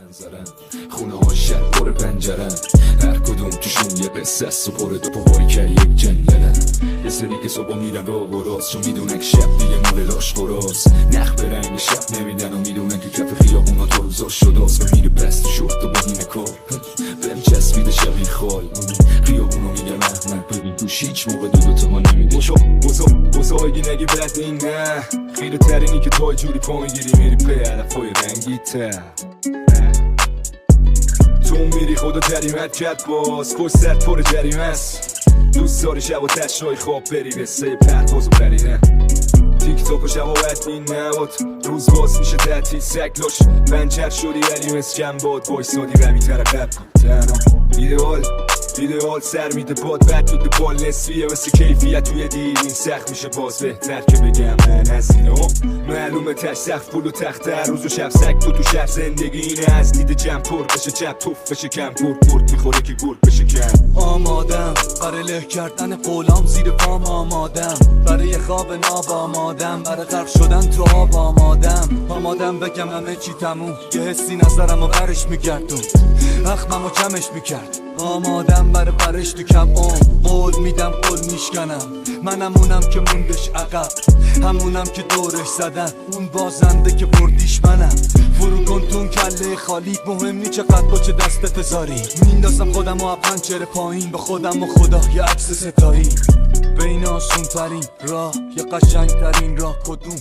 منظرن خونه ها شهر پر پنجرن، هر کدوم توشون یه قصه است و پر دو پاهای که یک جنگلن. یه سری که صبح میرن راه و راست چون میدونن که شب دیگه مال لاش خوراست. نخ به رنگ شب نمیدن و میدونن که کف خیابونا تو روزا شداست و میره بست و شورت و بدین کار بهم چسبیده شبیه خال. خیابونو میگن احمد ببین توش هیچ موقع دوتا ما نمیده. بزرگی نگی بد این نه خیلی ترینی که تو جوری پا میگیری میری به علفای رنگی تر. تو میری خدا جریمت کرد باز پشت سر پر جریمه است. دوست داری شب و تشرای خواب بری قصه پرواز و پرینه. تیک تاک و شبابت این نباد روز باز میشه تعطیل سکلاش بنچر شدی علی مثل کم باد بایستادی روی ترقب تنها ایدئال سر میده باد بد تو بال نصفیه مثل کیفیت توی دیر این سخت میشه باز بهتر که بگم من از اینه معلومه تش سخت پول و تخت هر روز و شب سک تو شهر زندگی اینه از دید جمع پر بشه چپ توف بشه کم گرد میخوره که گرد بشه کم. آمادم برای له کردن قولام زیر پام آمادم برای خواب ناب آمادم برای غرق شدن تو آب آمادم بگم همه چی تموم یه حسی نظرم و برش میگردون اخمم و کمش میکرد. آمادم برای برش تو کم قول میدم قول میشکنم منم اونم که موندش عقب همونم که دورش زدن اون بازنده که بردیش منم. فرو کن تون کله خالی مهم نی چقدر با چه دستت زاری میندازم خودم و پنجره پایین به خودم و خدا یه عکس ستایی بین آسون ترین راه یه قشنگ ترین راه کدوم